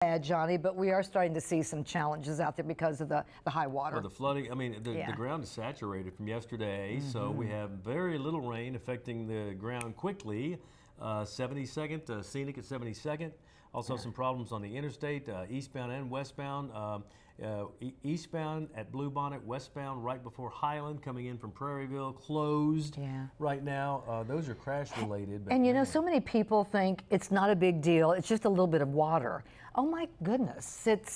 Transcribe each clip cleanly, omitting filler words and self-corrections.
bad, Johnny, but we are starting to see some challenges out there because of the high water. Well, the flooding, I mean, the ground is saturated from yesterday, so we have very little rain affecting the ground quickly. 72nd, scenic at 72nd. Also some problems on the interstate, eastbound and westbound. Eastbound at Bluebonnet, westbound right before Highland, coming in from Prairieville, closed right now. Those are crash related. And you know, so many people think it's not a big deal. It's just a little bit of water. Oh my goodness, it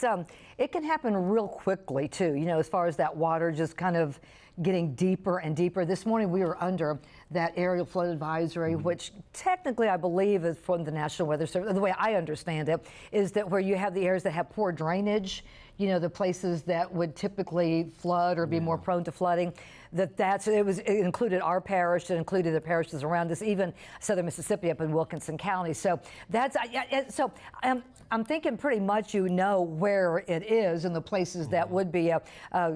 can happen real quickly too. You know, as far as that water just kind of getting deeper and deeper. This morning we were under that aerial flood advisory, which technically I believe is from the National Weather Service. The way I understand it is that where you have the areas that have poor drainage, you know, the places that would typically flood or be more prone to flooding, it included our parish, it included the parishes around us, even southern Mississippi up in Wilkinson County. So I'm thinking pretty much you know where it is and the places that would be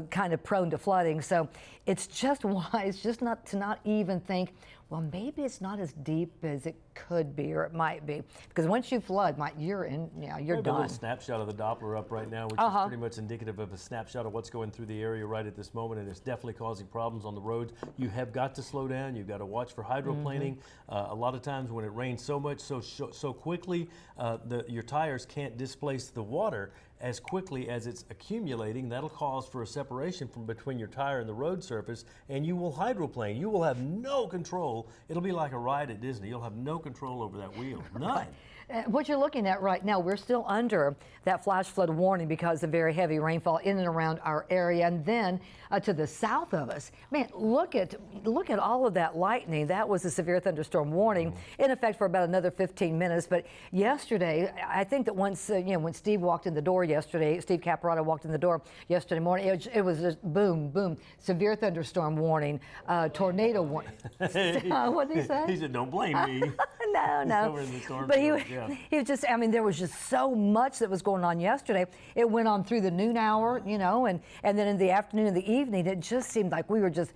kind of prone to flooding. So it's just wise just not even think, well, maybe it's not as deep as it could be or it might be. Because once you flood, you're done. A little snapshot of the Doppler up right now, which is pretty much indicative of a snapshot of what's going through the area right at this moment, and it's definitely causing problems on the roads. You have got to slow down. You've got to watch for hydroplaning. A lot of times when it rains so much, so quickly, your tires can't displace the water as quickly as it's accumulating. That'll cause for a separation from between your tire and the road surface, and you will hydroplane. You will have no control. It'll be like a ride at Disney. You'll have no control over that wheel. None. What you're looking at right now, we're still under that flash flood warning because of very heavy rainfall in and around our area. And then to the south of us, man, look at all of that lightning. That was a severe thunderstorm warning in effect for about another 15 minutes. But yesterday, I think that once, when Steve walked in the door yesterday, Steve Caparotto walked in the door yesterday morning, it was just boom, boom, severe thunderstorm warning, tornado warning. What did he say? He said, don't blame me. No. But he was just, I mean, there was just so much that was going on yesterday. It went on through the noon hour, and then in the afternoon and the evening, it just seemed like we were just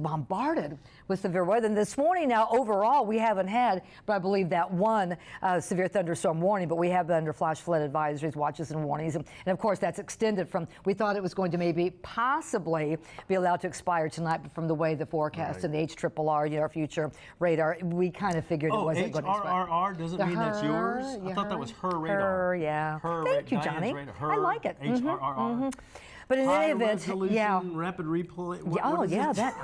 bombarded with severe weather. And this morning now, overall, we haven't had, but I believe that one severe thunderstorm warning, but we have been under flash flood advisories, watches, and warnings. And of course, that's extended from, we thought it was going to maybe possibly be allowed to expire tonight, but from the way the forecast and the HRRR, our future radar, we kind of figured it wasn't going to expire. HRRR doesn't mean that's yours? I thought that was her radar. Thank you, Johnny. I like it. HRRR. But in any event, rapid replay.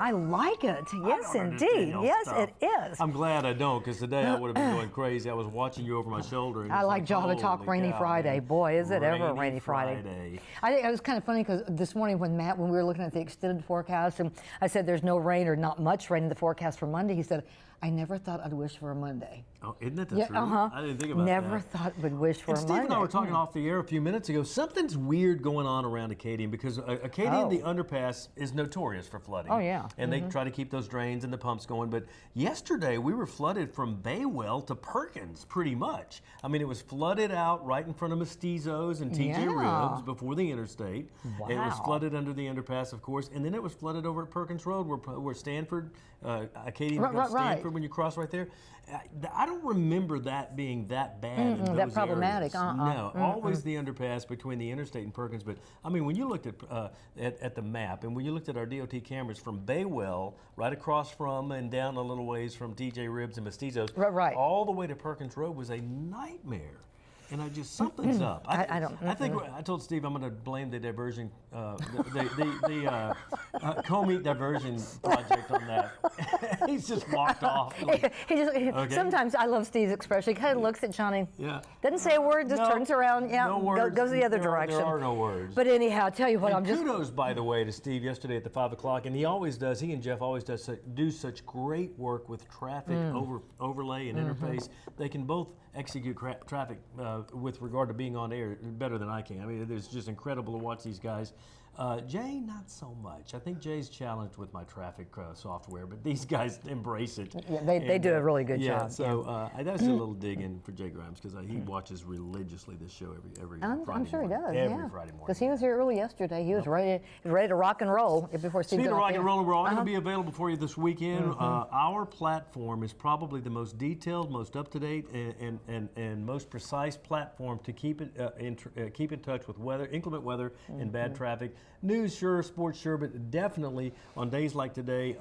I like it. Yes, indeed. Yes, it is. I'm glad I don't, because today I would have been going crazy. I was watching you over my shoulder. And I like Java Talk Rainy Friday. Boy, is it ever a rainy Friday. I think it was kind of funny because this morning when we were looking at the extended forecast, and I said there's no rain or not much rain in the forecast for Monday, he said, I never thought I'd wish for a Monday. Oh, isn't that the truth? I didn't think about that. Never thought we'd wish for a Monday. Steve and I were talking off the air a few minutes ago. Something's weird going on around Acadian, because Acadian, the underpass, is notorious for flooding. Oh, yeah. And they try to keep those drains and the pumps going. But yesterday, we were flooded from Baywell to Perkins, pretty much. I mean, it was flooded out right in front of Mestizos and TJ Ribs before the interstate. Wow. It was flooded under the underpass, of course. And then it was flooded over at Perkins Road, where Stanford, Acadian becomes Stanford when you cross right there. I don't remember that being that bad in those that problematic. areas. No, always the underpass between the interstate and Perkins. But I mean, when you looked at the map, and when you looked at our DOT cameras from Baywell, right across from and down a little ways from TJ Ribs and Mestizos, all the way to Perkins Road was a nightmare. And something's up. I think I told Steve I'm going to blame the diversion, the Comey diversion project on that. He's just walked off. Sometimes I love Steve's expression. He kind of looks at Johnny. Doesn't say a word, just turns around. No words. Goes the other direction. There are no words. But anyhow, I'll tell you what. Kudos, by the way, to Steve yesterday at the 5 o'clock, and he always does. He and Jeff always do such great work with traffic overlay and interface. They can both execute traffic with regard to being on air better than I can. I mean, it's just incredible to watch these guys Jay, not so much. I think Jay's challenged with my traffic software, but these guys embrace it. Yeah, they do a really good yeah, job. So I just did a little digging for Jay Grimes because he watches religiously this show every Friday I'm sure he morning. does. Every yeah. Friday morning. Because he was here early yesterday. He was ready to rock and roll before Steve Speaking got of out rock there. and roll, we're all going to be available for you this weekend. Our platform is probably the most detailed, most up-to-date, and most precise platform to keep it keep in touch with weather, inclement weather, and bad traffic. News, sure, sports, sure, but definitely on days like today,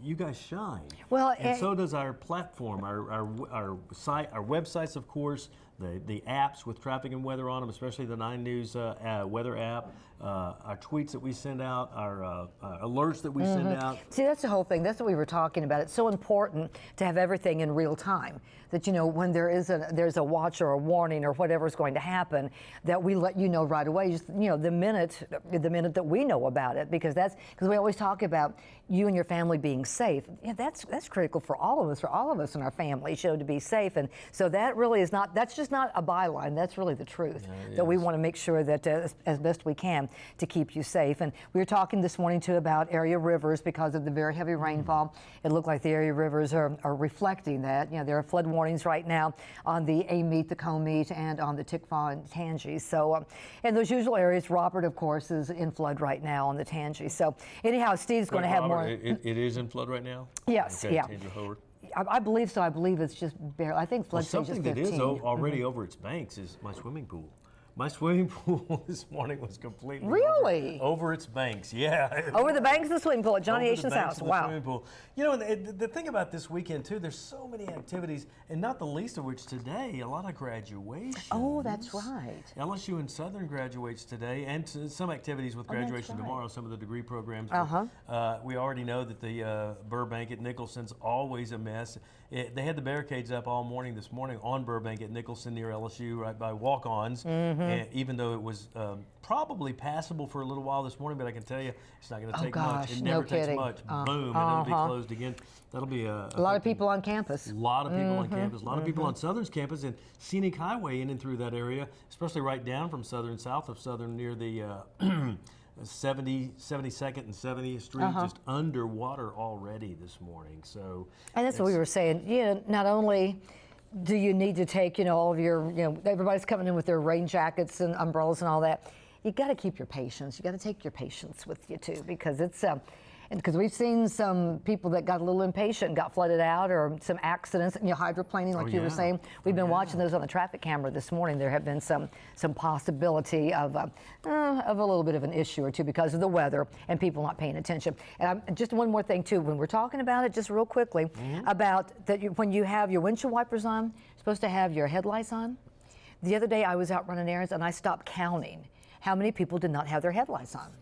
you guys shine. Well, and so does our platform, our site, our websites, of course. The apps with traffic and weather on them, especially the 9 News weather app, our tweets that we send out, our alerts that we send out. See, that's the whole thing. That's what we were talking about. It's so important to have everything in real time. That when there's a watch or a warning or whatever's going to happen, that we let you know right away. Just the minute that we know about it, because we always talk about you and your family being safe. Yeah, that's critical for all of us in our family to be safe. And so that really is not. That's just not a byline. That's really the truth. Yeah, that we want to make sure that as best we can to keep you safe. And we were talking this morning too about area rivers because of the very heavy rainfall. It looked like the area rivers are reflecting that. There are flood warnings right now on the Amite, the Comite, and on the Tikva and Tangi. So, in those usual areas, Robert, of course, is in flood right now on the Tangi. So, anyhow, Steve's going to have more. It is in flood right now? Yes, okay, yeah. Tangier Howard. I believe so. I believe it's just barely. I think flood stage is 15. Something that is already over its banks is my swimming pool. My swimming pool this morning was completely Really? over its banks. Yeah. Over the banks of the swimming pool at Johnny Over the Asian's banks house. of the Wow. swimming pool. The thing about this weekend too, there's so many activities, and not the least of which today, a lot of graduations. Oh, that's right. LSU and Southern graduates today, and some activities with graduation right. tomorrow. Some of the degree programs. We already know that the Burbank at Nicholson's always a mess. They had the barricades up all morning this morning on Burbank at Nicholson near LSU, right by walk-ons. And even though it was probably passable for a little while this morning, but I can tell you it's not going to take much. It never takes much. Boom, and it'll be closed again. That'll be a lot of people on campus. A lot of people on campus. A lot of people on Southern's campus and scenic highway in and through that area, especially right down from Southern, south of Southern near the 72nd and 70th Street, just underwater already this morning. So, and that's what we were saying. Not only do you need to take, all of your, everybody's coming in with their rain jackets and umbrellas and all that. You got to keep your patience. You got to take your patience with you too, because it's because we've seen some people that got a little impatient and got flooded out, or some accidents, hydroplaning, like you were saying. We've been watching those on the traffic camera this morning. There have been some possibility of a little bit of an issue or two because of the weather and people not paying attention. And just one more thing too, when we're talking about it, just real quickly, about that when you have your windshield wipers on, you're supposed to have your headlights on. The other day I was out running errands and I stopped counting how many people did not have their headlights on.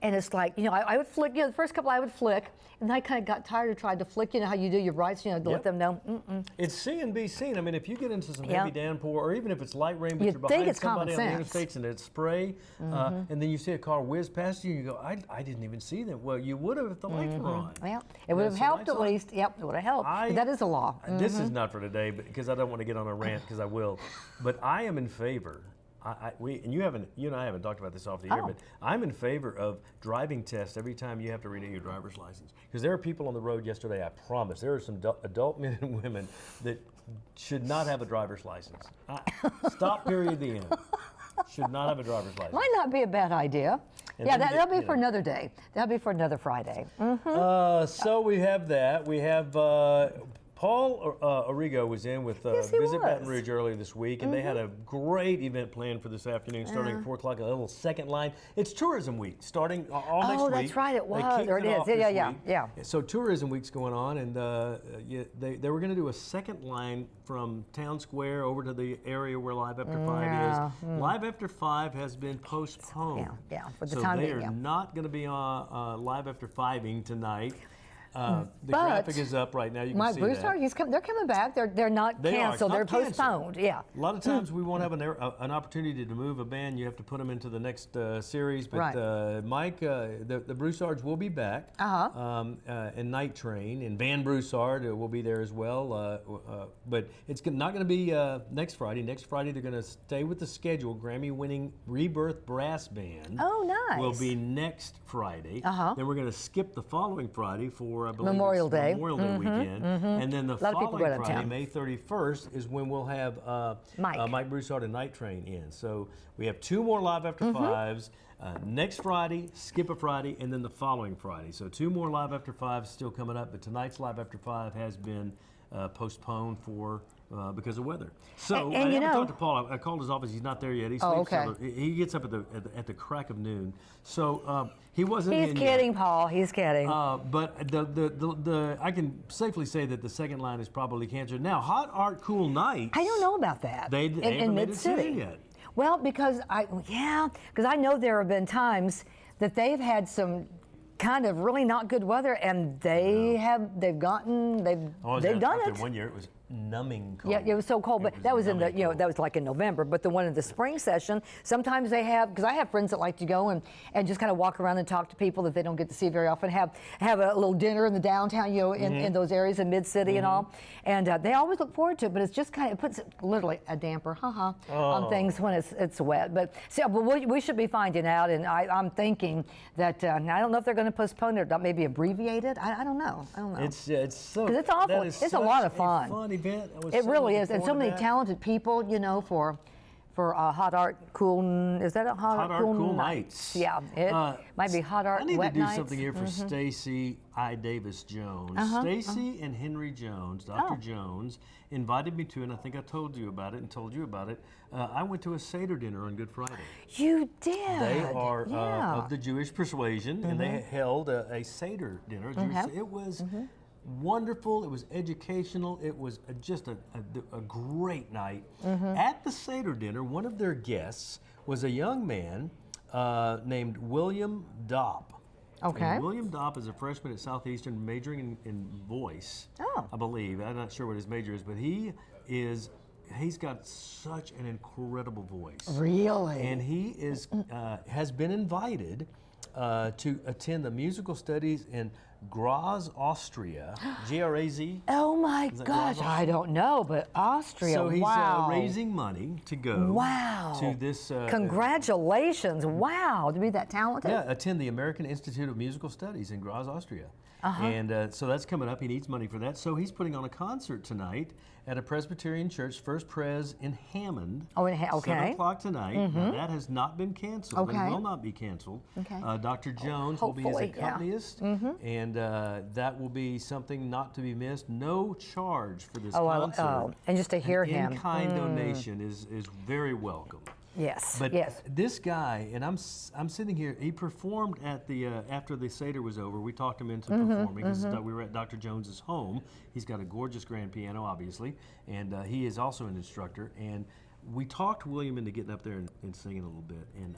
And it's like, I would flick, the first couple I would flick, and I kind of got tired of trying to flick, how you do your brights, to let them know. It's see and be seen. I mean, if you get into some heavy downpour, or even if it's light rain, but You'd you're behind think it's somebody on common the interstates and it's spray, and then you see a car whiz past you, and you go, I didn't even see them. Well, you would have if the lights were on. Well, it would have helped at least. Yep, it would have helped. But that is a law. This is not for today, because I don't want to get on a rant, because I will. But I am in favor. You and I haven't talked about this off the air, but I'm in favor of driving tests every time you have to renew your driver's license. Because there are people on the road yesterday, I promise, there are some adult men and women that should not have a driver's license. Stop, period, the end. Should not have a driver's license. Might not be a bad idea. And that'll be for another day. That'll be for another Friday. So we have that. We have Paul Arrigo was in with Visit Baton Rouge earlier this week, and they had a great event planned for this afternoon, starting at 4 o'clock, a little second line. It's Tourism Week, starting all next week. Oh, that's right, it was. There it is. Yeah. So Tourism Week's going on, and they were going to do a second line from Town Square over to the area where Live After 5 is. Live After 5 has been postponed. Yeah, for the so time they being. are not going to be on Live After 5ing tonight. The But graphic is up right now. You can Mike see Broussard, that. they're coming back. They're not They are. It's canceled. not They're canceled. postponed. Yeah. A lot of times we won't have an opportunity to move a band. You have to put them into the next series. But Right. Mike, the Broussards will be back. And Night Train and Van Broussard will be there as well. But it's not going to be next Friday. Next Friday they're going to stay with the schedule. Grammy-winning Rebirth Brass Band. Oh, nice. Will be next Friday. Then we're going to skip the following Friday for I believe Memorial it's Day. Memorial Day weekend, and then the lot of people following go out of Friday, town. May 31st, is when we'll have Mike Broussard and Night Train in. So we have 2 more Live After Fives. Next Friday, skip a Friday, and then the following Friday. So 2 more Live After Fives still coming up, but tonight's Live After Five has been postponed for because of weather. So And I you haven't know- talked to Paul. I called his office. He's not there yet. He Oh, sleeps okay. he gets up at the crack of noon. So he wasn't He's in kidding, yet. Paul. He's kidding. But the I can safely say that the second line is probably canceled. Now, Hot Art Cool Nights. I don't know about that. They in haven't made a Mid-City decision yet. Well, because I know there have been times that they've had some kind of really not good weather, and they've done Out it. there one year it was numbing cold. Yeah, it was so cold, but that was in the, numbing cold. that was like in November. But the one in the spring session, sometimes they have, because I have friends that like to go and just kind of walk around and talk to people that they don't get to see very often. Have a little dinner in the downtown, in those areas in Mid-City and all, and they always look forward to it. But it's just kind of, it puts literally a damper, on things when it's wet. But we should be finding out, and I'm thinking that I don't know if they're going to postpone it or maybe abbreviate it. I don't know. It's so. 'Cause it's awful. that is It's a lot of such fun. A fun event. I was It so really looking is, and so forward to many that. talented people, for Hot Art Cool. Is that a Hot Art Cool Nights? Yeah, it might be Hot Art I need Wet to do Nights. something here for Stacy I. Davis Jones. Stacy and Henry Jones, Dr. Jones, invited me to, and I think I told you about it and told you about it. I went to a Seder dinner on Good Friday. You did. They are yeah. of the Jewish persuasion, and they held a Seder dinner. It was wonderful. It was educational. It was just a great night. At the Seder dinner, one of their guests was a young man named William Dopp. Okay. And William Dopp is a freshman at Southeastern, majoring in voice. Oh. I believe. I'm not sure what his major is, but he's got such an incredible voice. Really? And he has been invited to attend the musical studies in Graz, Austria. G-R-A-Z. Oh my that gosh, Graz, I don't know, but Austria. So he's wow. raising money to go to this. Congratulations! Wow, to be that talented. Yeah, attend the American Institute of Musical Studies in Graz, Austria. And so that's coming up. He needs money for that. So he's putting on a concert tonight at a Presbyterian church, First Pres in Hammond. Oh, okay. 7 o'clock tonight. Now, that has not been canceled. Okay. It will not be canceled. Okay. Dr. Jones will be his hopefully, yeah. accompanist, and that will be something not to be missed. No charge for this concert. And just to hear him. In-kind donation is very welcome. Yes. But yes. this guy, and I'm sitting here. He performed at the after the Seder was over. We talked him into performing because we were at Dr. Jones's home. He's got a gorgeous grand piano, obviously, and he is also an instructor. And we talked William into getting up there and singing a little bit. And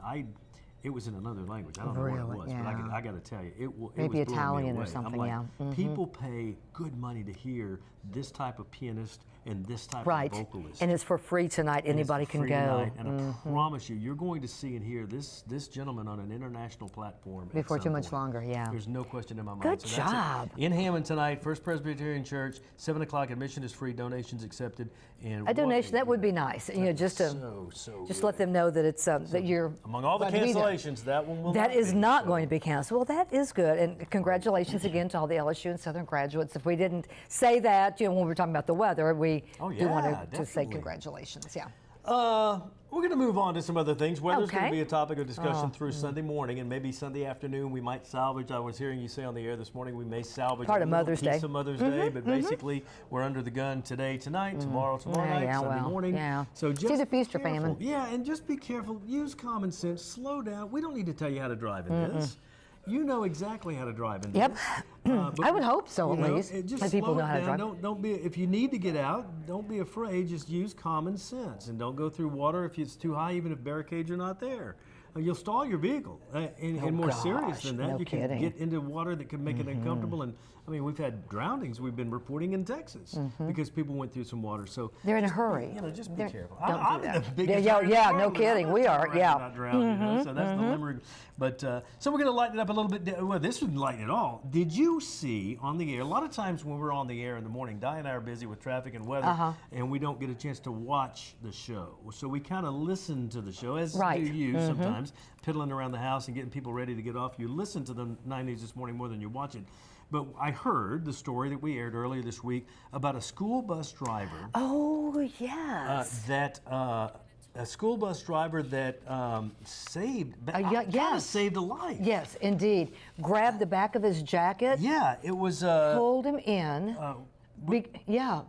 it was in another language. I don't know what it was, but I got to tell you, it was Maybe blowing me Italian or away. something, I'm like, people pay good money to hear this type of pianist and this type Right. of vocalist. And it's for free tonight. And it's Anybody for can free go. tonight, and I promise you're going to see and hear this gentleman on an international platform at Before some too much point. longer, yeah. There's no question in my mind. Good So that's it. job. In Hammond tonight, First Presbyterian Church, 7 o'clock. Admission is free. Donations accepted. And A donation that would be nice. Just to so let them know that it's that you're among all the glad to be there. cancellations, that one will That not is be, not so. going to be canceled. Well, that is good. And congratulations again to all the LSU and Southern graduates. If we didn't say that, when we were talking about the weather, we do want to say definitely. congratulations. Yeah. We're going to move on to some other things. Weather's going to Okay. be a topic of discussion through Sunday morning, and maybe Sunday afternoon we might salvage. I was hearing you say on the air this morning we may salvage Part a of little Mother's piece Day. of Mother's Day, but basically we're under the gun today, tonight, tomorrow night, Sunday morning. Yeah. So It's just either feast or be careful. famine. Yeah, and just be careful. Use common sense. Slow down. We don't need to tell you how to drive in this. You know exactly how to drive in Yep. this. But, I would hope so, you at know, least. just Let people slow know it how to down. drive. Don't be. If you need to get out, don't be afraid. Just use common sense and don't go through water if it's too high, even if barricades are not there. you'll stall your vehicle. And more serious gosh, than that, no you kidding. can get into water that can make it uncomfortable. And I mean, we've had drownings we've been reporting in Texas because people went through some water. So They're in a hurry. just be careful. Don't do I'm that. the biggest Yeah, guy in the yeah, no world, and kidding. I'm We not are, trying to yeah. not drown, So that's the limerick. But so we're going to lighten it up a little bit. Well, this wouldn't lighten it all. Did you see on the air? A lot of times when we're on the air in the morning, Di and I are busy with traffic and weather, and we don't get a chance to watch the show. So we kind of listen to the show, as Right. do you sometimes, piddling around the house and getting people ready to get off. You listen to the 90s This Morning more than you watch it. But I heard the story that we aired earlier this week about a school bus driver Oh, yes. a school bus driver that saved, yes. saved a life. Yes, indeed. Grabbed the back of his jacket, Yeah, it was. pulled him in.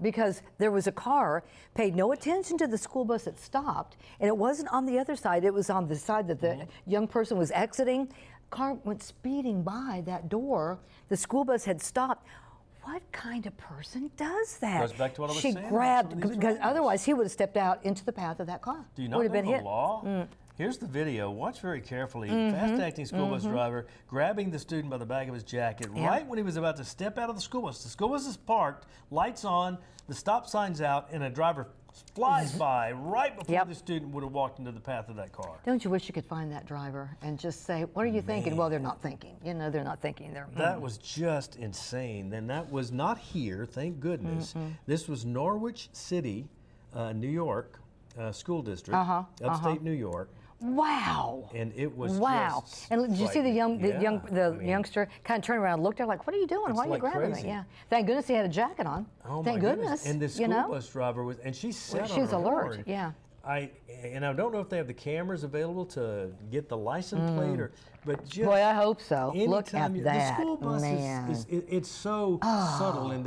Because there was a car, paid no attention to the school bus that stopped, and it wasn't on the other side, it was on the side that the young person was exiting. Car went speeding by that door. The school bus had stopped. What kind of person does that? Goes back to what I was she saying about grabbed, some of these because drivers. otherwise he would have stepped out into the path of that car. Do you not would know have been the hit. law? Here's the video. Watch very carefully. Fast-acting school bus driver grabbing the student by the back of his jacket right when he was about to step out of the school bus. The school bus is parked, lights on, the stop sign's out, and a driver flies by right before the student would have walked into the path of that car. Don't you wish you could find that driver and just say, what are you thinking? Well, they're not thinking. You know, they're not thinking. That was just insane. Then that was not here, thank goodness. This was Norwich City, New York, school district, upstate New York. Wow. And it was just And did you see the frightening. youngster kind of turn around and looked at her like, what are you doing? Why are you like grabbing crazy. me? Yeah. Thank goodness he had a jacket on. Oh Thank my goodness. And the school you know? bus driver was, and she sat on She's her alert. horn. Yeah. I don't know if they have the cameras available to get the license plate but just Boy, I hope so. Look anytime at that. The school bus man. it's so subtle and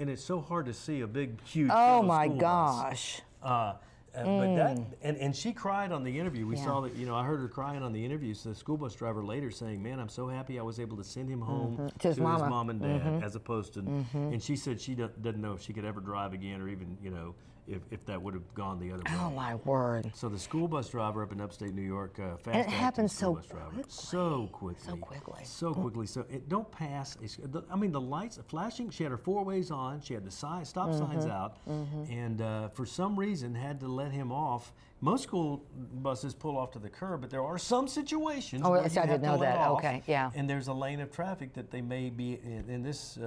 it's so hard to see a big, huge. Oh yellow my school gosh. Bus. But that and she cried on the interview. We saw that, I heard her crying on the interview. So the school bus driver later saying, "Man, I'm so happy I was able to send him home To his mama. mom and dad, as opposed to." And she said she doesn't know if she could ever drive again, or even if that would have gone the other way. Oh my word. So the school bus driver up in upstate New York, fast And it happens school so bus driver, quickly. so quickly. So it don't pass. I mean, the lights flashing. She had her four ways on. She had the stop signs out, and for some reason had to let him off. Most school buses pull off to the curb, but there are some situations where yes, you I have did to know let that. off, Okay, yeah. And there's a lane of traffic that they may be in. And this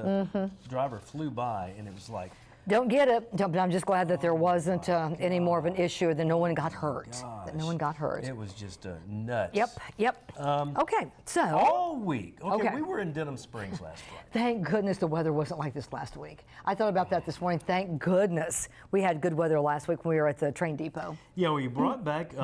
driver flew by, and it was like. Don't get it, but I'm just glad that there wasn't any more of an issue, that no one got hurt. That no one got hurt. It was just nuts. Yep. Okay, so All week. Okay, Okay. we were in Denham Springs last Friday. thank goodness the weather wasn't like this last week. I thought about that this morning. Thank goodness we had good weather last week when we were at the train depot. Yeah, we brought back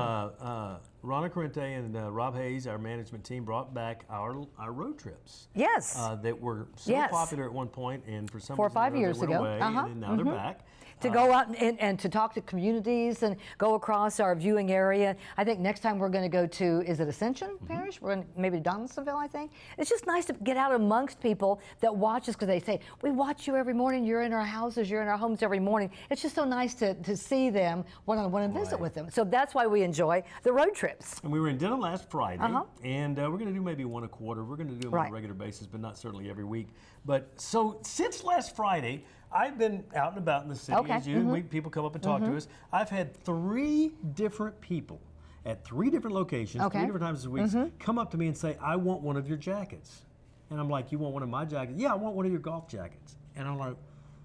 Ronna Corrente and Rob Hayes, our management team, brought back our road trips. Yes. That were so Yes. popular at one point, and for some 4 or reason 5 or years other they ago. went away, and now they're back. To go out and to talk to communities and go across our viewing area. I think next time we're going to go to, is it Ascension Parish? We're going maybe to Donaldsonville, I think. It's just nice to get out amongst people that watch us, because they say, we watch you every morning, you're in our houses, you're in our homes every morning. It's just so nice to see them one-on-one and visit with them. So that's why we enjoy the road trips. And we were in Denham last Friday, and we're going to do maybe one a quarter. We're going to do them on a regular basis, but not certainly every week. But so since last Friday, I've been out and about in the city, as you. People come up and talk to us. I've had 3 different people at 3 different locations, 3 different times this week, come up to me and say, "I want one of your jackets." And I'm like, "You want one of my jackets?" "Yeah, I want one of your golf jackets." And I'm like,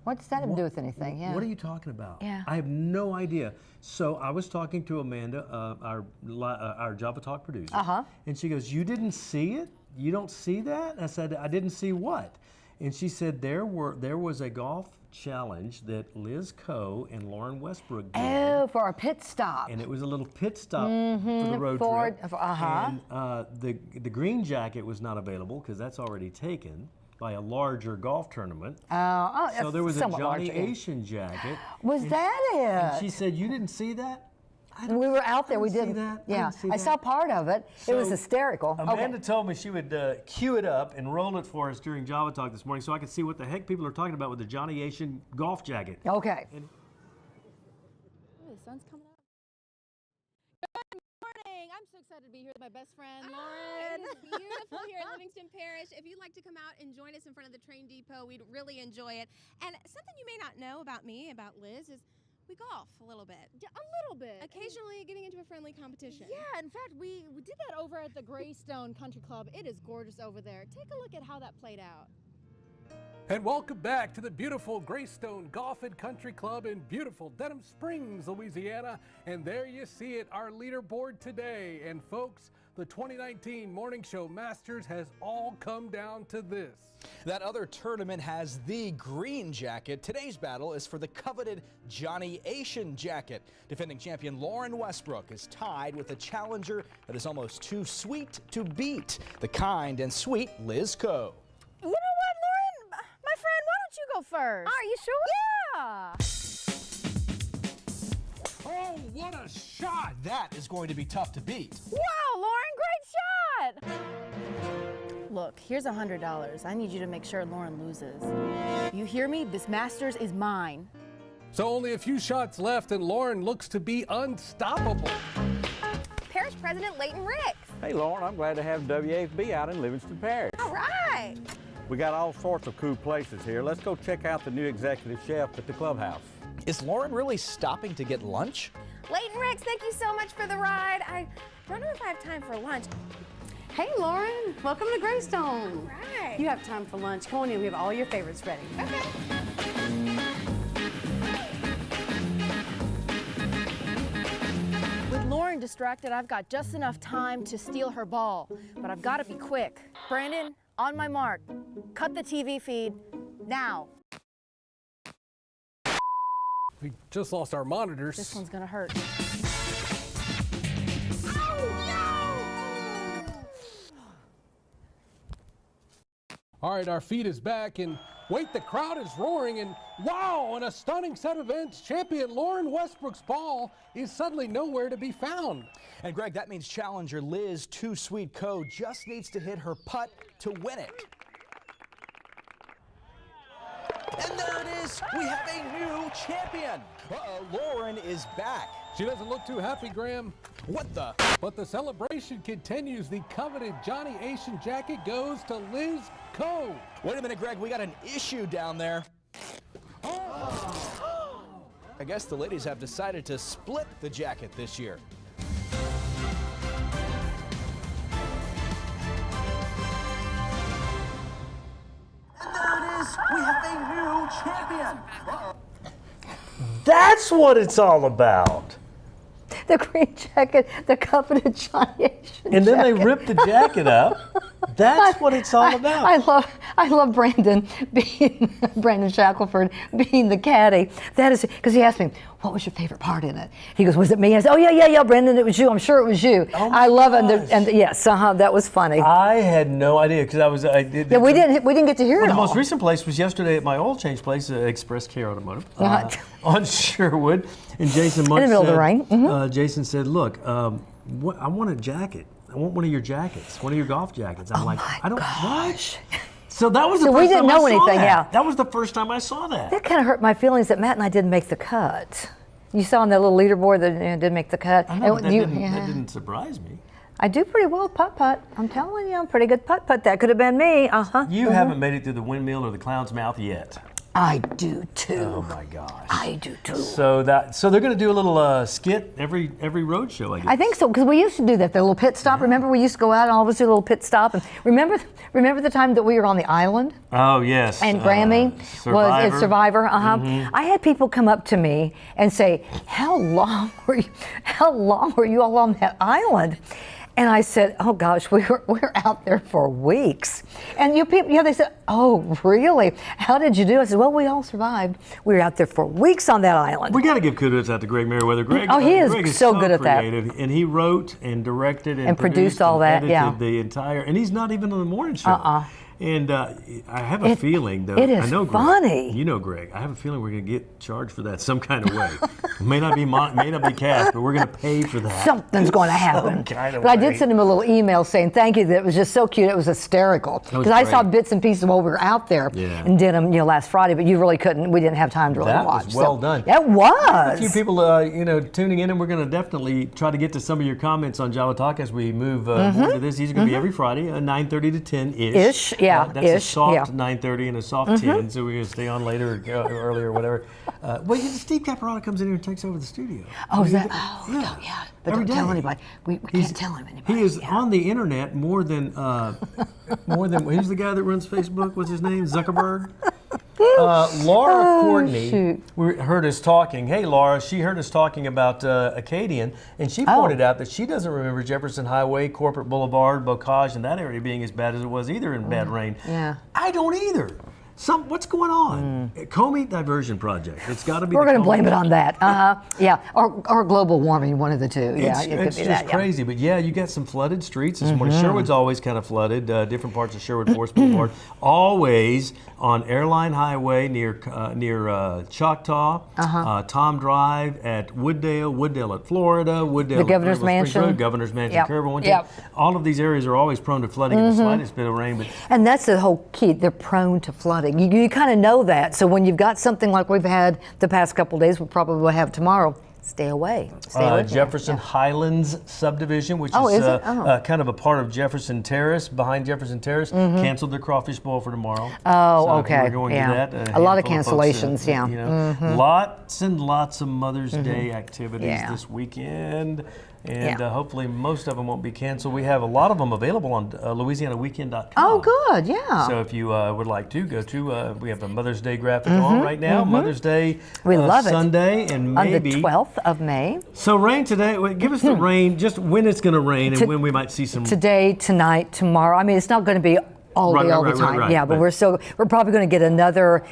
What does that have to do with anything? Yeah. "What are you talking about?" Yeah. I have no idea. So I was talking to Amanda, our Java Talk producer, and she goes, "You didn't see it? You don't see that?" And I said, "I didn't see what?" And she said there was a golf challenge that Liz Coe and Lauren Westbrook did. Oh, for a pit stop. And it was a little pit stop for the road trip. And the green jacket was not available because that's already taken by a larger golf tournament. So there was a Johnny Asian jacket. Was that it? And she said, "You didn't see that?" We were out there. We didn't see didn't. that. Yeah, didn't see I that. saw part of it. It was So, hysterical. Amanda told me she would cue it up and roll it for us during Java Talk this morning so I could see what the heck people are talking about with the Johnny Asian golf jacket. Okay. Ooh, the sun's coming up. Good morning. I'm so excited excited to be here with my best friend, Lauren. It is beautiful here in Livingston Parish. If you'd like to come out and join us in front of the train depot, we'd really enjoy it. And something you may not know about me, about Liz, is we golf a little bit. Yeah, a little bit. Occasionally getting into a friendly competition. Yeah, in fact, we did that over at the Greystone Country Club. It is gorgeous over there. Take a look at how that played out. And welcome back to the beautiful Greystone Golf and Country Club in beautiful Denham Springs, Louisiana. And there you see it, our leaderboard today. And folks, the 2019 Morning Show Masters has all come down to this. That other tournament has the green jacket. Today's battle is for the coveted Johnny Asian jacket. Defending champion Lauren Westbrook is tied with a challenger that is almost too sweet to beat, the kind and sweet Liz Coe. You know what, Lauren? My friend, why don't you go first? Are you sure? Yeah. Oh, what a shot! That is going to be tough to beat. Wow, Lauren, great shot! Look, here's $100. I need you to make sure Lauren loses. You hear me? This Masters is mine. So only a few shots left, and Lauren looks to be unstoppable. Parish President Leighton Ricks. Hey, Lauren, I'm glad to have WAFB out in Livingston Parish. All right. We got all sorts of cool places here. Let's go check out the new executive chef at the clubhouse. Is Lauren really stopping to get lunch? Leighton Ricks, thank you so much for the ride. I don't know if I have time for lunch. Hey, Lauren, welcome to Greystone. All right. You have time for lunch. Come on in, we have all your favorites ready. Okay. With Lauren distracted, I've got just enough time to steal her ball, but I've got to be quick. Brandon, on my mark, cut the TV feed now. We just lost our monitors. This one's gonna hurt. All right, our feed is back, and wait, the crowd is roaring, and wow, in a stunning set of events, champion Lauren Westbrook's ball is suddenly nowhere to be found. And Greg, that means challenger Liz Too Sweet Coe just needs to hit her putt to win it. And there it is, we have a new champion. Lauren is back. She doesn't look too happy, Graham. What the? But the celebration continues. The coveted Johnny Asian jacket goes to Liz Coe. Wait a minute, Greg, we got an issue down there. I guess the ladies have decided to split the jacket this year. And there it is, we have a new champion. That's what it's all about. The green jacket, the coveted Johnny Asian And then jacket. they rip the jacket up. That's what it's all about. I love Brandon Brandon Shackelford being the caddy. That is because he asked me, "What was your favorite part in it?" He goes, "Was it me?" I said, "Oh yeah, Brandon, it was you. I'm sure it was you." Oh I love it, gosh. and yes, that was funny. I had no idea because I did. Yeah, we didn't get to hear it The all. most recent place was yesterday at my oil change place, Express Care Automotive, Right. on Sherwood. And Jason Munch In the middle of the said, rain. Mm-hmm. Jason said, "Look, I want a jacket. I want one of your jackets, one of your golf jackets." I'm like, my I don't. gosh. What? So that was the So first we didn't time know I saw anything, that. yeah. That was the first time I saw that. That kind of hurt my feelings that Matt and I didn't make the cut. You saw on that little leaderboard that didn't make the cut. I know, but that You- didn't surprise me. I do pretty well putt. I'm telling you, I'm pretty good putt. That could have been me. You haven't made it through the windmill or the clown's mouth yet. I do too. Oh my gosh. I do too. So they're going to do a little skit every road show, I guess. I think so, because we used to do that, the little pit stop. Remember, we used to go out and all of us do a little pit stop. And remember the time that we were on the island? Oh yes. And Grammy was at Survivor. Mm-hmm. I had people come up to me and say, "How long were you all on that island?" And I said, "Oh gosh, we were out there for weeks." And they said, "Oh really? How did you do?" I said, "Well, we all survived. We were out there for weeks on that island." We got to give kudos out to Greg Merriweather. Greg, Oh, he is Greg so good at that. creative, and he wrote and directed and produced all that, edited yeah. the entire. And he's not even on the morning show. And I have a feeling, though. it is I know funny. Greg, you know Greg. I have a feeling we're going to get charged for that some kind of way. It may not be cash, but we're going to pay for that. Something's going to happen. kind of But I way. did send him a little email saying thank you. That it was just so cute. It was hysterical. was Because I saw great. bits and pieces while we were out there Yeah. in Denham, last Friday. But you really couldn't. We didn't have time to really That watch. was well done. That was. A few people, tuning in, and we're going to definitely try to get to some of your comments on Java Talk as we move more to this. These are going to be every Friday, 9:30 to 10-ish. Ish, yeah, That's a ish, soft yeah. 9:30 and a soft 10, so we're going to stay on later or earlier or whatever. Steve Caparata comes in here and takes over the studio. Oh, is that? Yeah. Oh, yeah. But Every don't tell day. anybody. We can't tell him anybody. He is on the internet more than who's the guy that runs Facebook? What's his name? Zuckerberg? Laura Courtney shoot. heard us talking. Hey, Laura, she heard us talking about Acadian, and she pointed out that she doesn't remember Jefferson Highway, Corporate Boulevard, Bocage, and that area being as bad as it was either in bad rain. Yeah. I don't either. What's going on? Comey Diversion Project. It's got to be. We're going to Comey- blame it on that. Yeah. Or global warming, one of the two. Yeah, it could It's be just that. Yeah. crazy, but yeah, you got some flooded streets this morning. Sherwood's always kind of flooded. Different parts of Sherwood Forest Boulevard, always on Airline Highway near Choctaw, Tom Drive at Wooddale at Florida, Wooddale The Governor's at River Springs Mansion. Road, Governor's Mansion, Yep. Kerrville. Yep. All of these areas are always prone to flooding in the slightest bit of rain. But And that's the whole key. They're prone to flooding. You kind of know that. So when you've got something like we've had the past couple of days, we probably will have tomorrow, stay away. Stay away from it. Jefferson Highlands subdivision, which Oh, is is it? Oh. kind of a part of Jefferson Terrace, behind Jefferson Terrace, canceled their crawfish bowl for tomorrow. Oh, So okay. We're going Yeah. to that. A lot of handful folks, cancellations, yeah. Lots and lots of Mother's Day activities Yeah. this weekend. And Yeah. hopefully most of them won't be canceled. We have a lot of them available on LouisianaWeekend.com. Oh, good. Yeah. So if you would like to go to, we have a Mother's Day graphic on right now. Mother's Day We love it. Sunday and on maybe the 12th of May. so rain today. Give us the rain, just when it's going to rain and when we might see some. Today, tonight, tomorrow. I mean, it's not going to be all day, Right, all right, the right, time. right, Yeah, but right. we're probably going to get another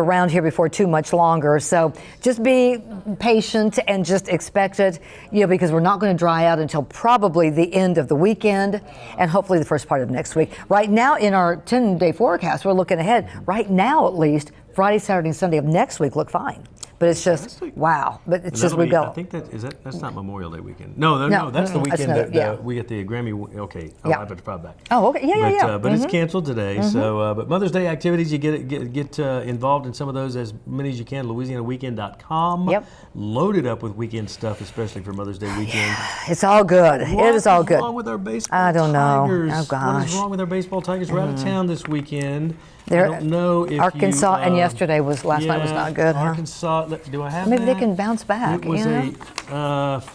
round here before too much longer. So just be patient and just expect it, because we're not going to dry out until probably the end of the weekend and hopefully the first part of next week. Right now in our 10-day forecast, we're looking ahead. Right now, at least, Friday, Saturday, and Sunday of next week look fine. But it's just, wow. But it's just, we I go. think that's not Memorial Day weekend. No, that's the weekend no, that yeah. we get the Grammy. Okay, Yeah. I better probably back. Oh, okay. Yeah, But, yeah. but it's canceled today. So, but Mother's Day activities, you get involved in some of those, as many as you can. LouisianaWeekend.com. Yep. Loaded up with weekend stuff, especially for Mother's Day weekend. It's all good. It is all good. What's wrong with our baseball I don't know. Tigers? Oh, What is gosh. wrong with our baseball Tigers? We're out of town this weekend. I They're- don't know if Arkansas you, and yesterday last night was yeah, not good. Huh? Arkansas. Do I have Maybe they that? can bounce back. It was you know?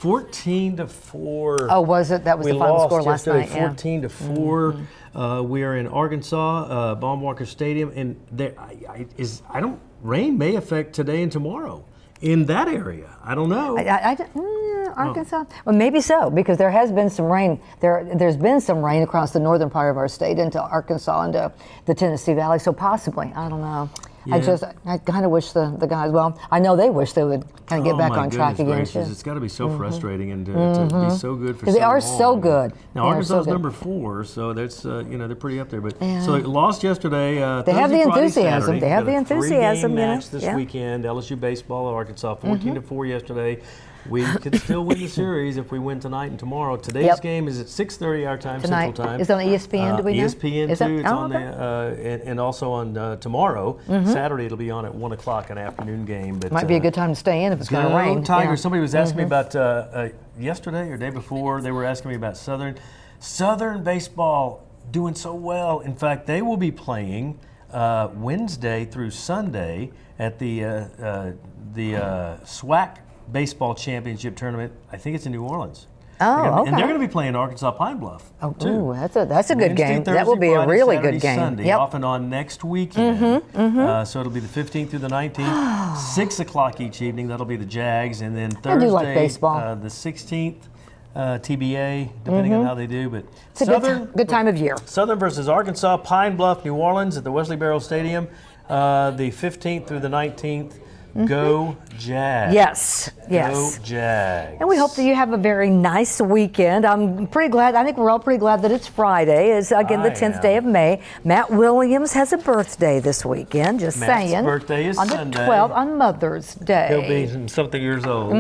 14-4. Oh, was it? That was we the final lost score last yesterday, night. Yeah. 14-4. We are in Arkansas, Baum-Walker Stadium, and rain may affect today and tomorrow in that area. I don't know. Arkansas? Well, maybe so, because there has been some rain. There's been some rain across the northern part of our state into Arkansas, into the Tennessee Valley. So possibly, I don't know. I kind of wish the guys. Well, I know they wish they would kind of get back my on track goodness again gracious, too. It's got to be so frustrating and to be so good for so They are long. so good. Now They are Arkansas so is good. number 4, so that's they're pretty up there. But so they lost yesterday. They have Thursday, the Friday, enthusiasm. Saturday. They have Got a the enthusiasm, 3-game you know? match this Yeah. weekend. LSU baseball at Arkansas, 14-4 yesterday. We could still win the series if we win tonight and tomorrow. Today's game is at 6:30 our time, Tonight. Central Time. Is it on ESPN? Do we know? ESPN Is that- too. It's oh, on okay. and also on tomorrow, Saturday. It'll be on at 1 o'clock, an afternoon game. But, Might be a good time to stay in if it's going to Go rain. Tigers. Yeah. Somebody was asking me about yesterday or day before. They were asking me about Southern baseball doing so well. In fact, they will be playing Wednesday through Sunday at the SWAC baseball championship tournament. I think it's in New Orleans. Oh, okay. And they're going to be playing Arkansas Pine Bluff too. Ooh, that's a good Wednesday, game. That will Thursday, be a Friday, really Saturday, good game. Sunday, Yep. off and on next weekend. So it'll be the 15th through the 19th, 6 o'clock each evening. That'll be the Jags, and then I do like Thursday, baseball. the 16th, TBA, depending on how they do. But It's a good time of year. Southern versus Arkansas, Pine Bluff, New Orleans at the Wesley Barrow Stadium, the 15th through the 19th. Go Jags. Yes, Go yes. Jags. And we hope that you have a very nice weekend. I'm pretty glad, I think we're all pretty glad that it's Friday. It's again the 10th day of May. Matt Williams has a birthday this weekend, just Matt's saying. birthday is on Sunday. the 12th, on Mother's Day. He'll be something years old.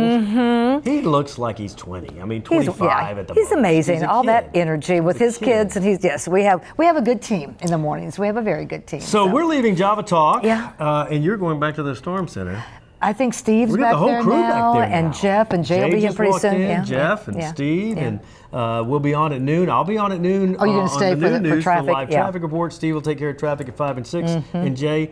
He looks like he's 20. I mean, 25 at the He's most. amazing. He's a All that kid. energy with his kids, and yes, we have a good team in the mornings. We have a very good team. So we're leaving Java Talk, Yeah. And you're going back to the Storm Center. I think Steve's We got back the whole there crew now, back there and now. Jeff and Jay will be here just pretty walked soon. in, Yeah, Jeff and yeah, Steve, yeah. and we'll be on at noon. I'll be on at noon. Oh, you're gonna on stay the for noon the- for news traffic? live Yeah. traffic report. Steve will take care of traffic at 5 and 6. And Jay,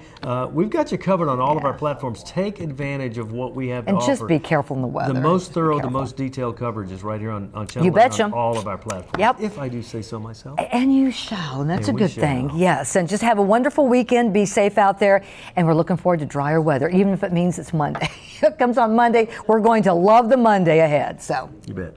we've got you covered on all of our platforms. Take advantage of what we have to And offer. just be careful in the weather. The most Be thorough, the careful. most detailed coverage is right here on Channel You 9 betcha. on all of our platforms. Yep. If I do say so myself. And you shall, and that's And a we good thing. shall. Yes, and just have a wonderful weekend. Be safe out there, and we're looking forward to drier weather, even if it means it's Monday. It comes on Monday. We're going to love the Monday ahead. So. You bet.